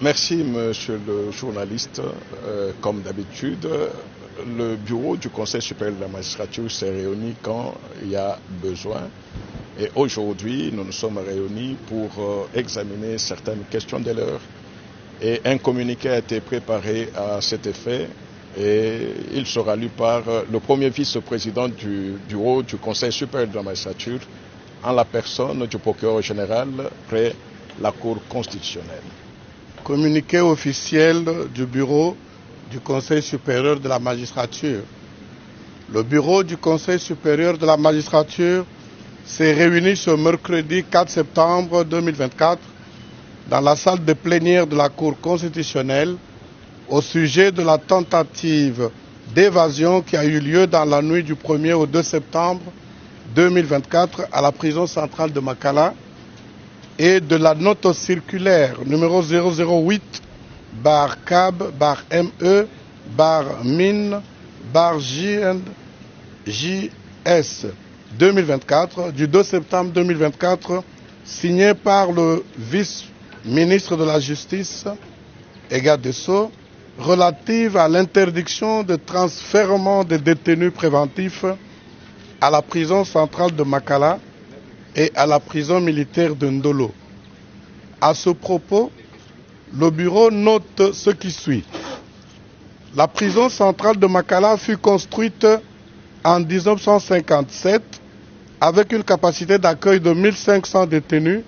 Merci, monsieur le journaliste. Comme d'habitude, le bureau du Conseil supérieur de la magistrature s'est réuni quand il y a besoin. Et aujourd'hui, nous nous sommes réunis pour examiner certaines questions de l'heure. Et un communiqué a été préparé à cet effet. Et il sera lu par le premier vice-président du bureau du Conseil supérieur de la magistrature, en la personne du procureur général près la Cour constitutionnelle. Communiqué officiel du bureau du Conseil supérieur de la magistrature. Le bureau du Conseil supérieur de la magistrature s'est réuni ce mercredi 4 septembre 2024 dans la salle de plénière de la Cour constitutionnelle au sujet de la tentative d'évasion qui a eu lieu dans la nuit du 1er au 2 septembre 2024 à la prison centrale de Makala et de la note circulaire numéro 008-CAB-ME-MIN-JS 2024 du 2 septembre 2024 signée par le vice-ministre de la Justice et garde des Sceaux relative à l'interdiction de transfèrement des détenus préventifs à la prison centrale de Makala et à la prison militaire de Ndolo. À ce propos, le bureau note ce qui suit. La prison centrale de Makala fut construite en 1957 avec une capacité d'accueil de 1500 détenus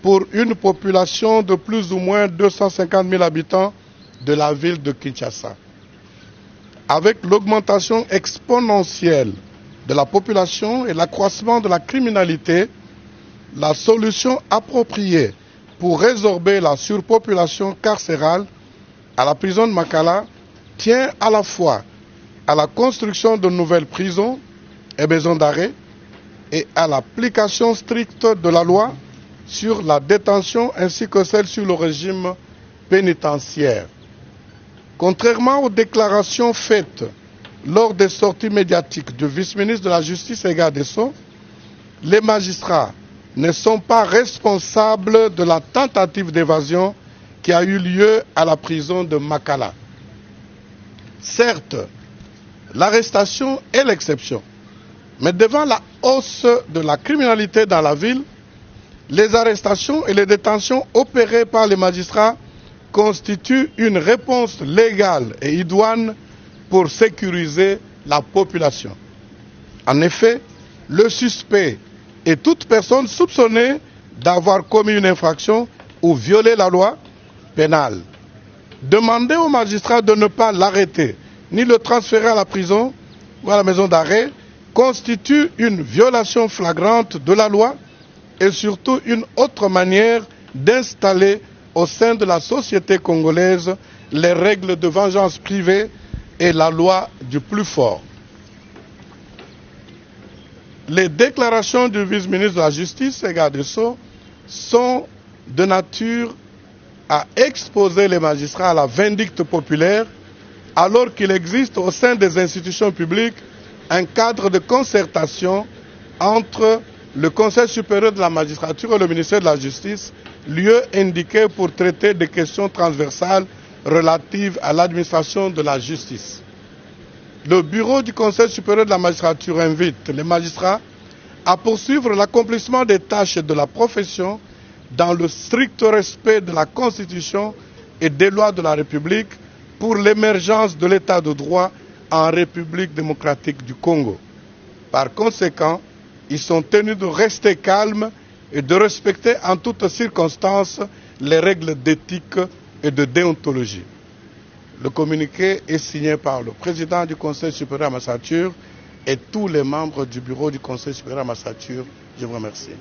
pour une population de plus ou moins 250 000 habitants de la ville de Kinshasa. Avec l'augmentation exponentielle de la population et l'accroissement de la criminalité, la solution appropriée pour résorber la surpopulation carcérale à la prison de Makala tient à la fois à la construction de nouvelles prisons et maisons d'arrêt et à l'application stricte de la loi sur la détention ainsi que celle sur le régime pénitentiaire. Contrairement aux déclarations faites lors des sorties médiatiques du vice-ministre de la Justice et garde des Sceaux, les magistrats ne sont pas responsables de la tentative d'évasion qui a eu lieu à la prison de Makala. Certes, l'arrestation est l'exception, mais devant la hausse de la criminalité dans la ville, les arrestations et les détentions opérées par les magistrats constituent une réponse légale et idoine pour sécuriser la population. En effet, le suspect et toute personne soupçonnée d'avoir commis une infraction ou violé la loi pénale. Demander au magistrat de ne pas l'arrêter ni le transférer à la prison ou à la maison d'arrêt constitue une violation flagrante de la loi et surtout une autre manière d'installer au sein de la société congolaise les règles de vengeance privée et la loi du plus fort. Les déclarations du vice-ministre de la Justice et garde des Sceaux sont de nature à exposer les magistrats à la vindicte populaire alors qu'il existe au sein des institutions publiques un cadre de concertation entre le Conseil supérieur de la magistrature et le ministère de la Justice, lieu indiqué pour traiter des questions transversales relatives à l'administration de la justice. Le bureau du Conseil supérieur de la magistrature invite les magistrats à poursuivre l'accomplissement des tâches de la profession dans le strict respect de la Constitution et des lois de la République pour l'émergence de l'État de droit en République démocratique du Congo. Par conséquent, ils sont tenus de rester calmes et de respecter en toutes circonstances les règles d'éthique et de déontologie. Le communiqué est signé par le président du Conseil supérieur de la magistrature et tous les membres du bureau du Conseil supérieur de la magistrature. Je vous remercie.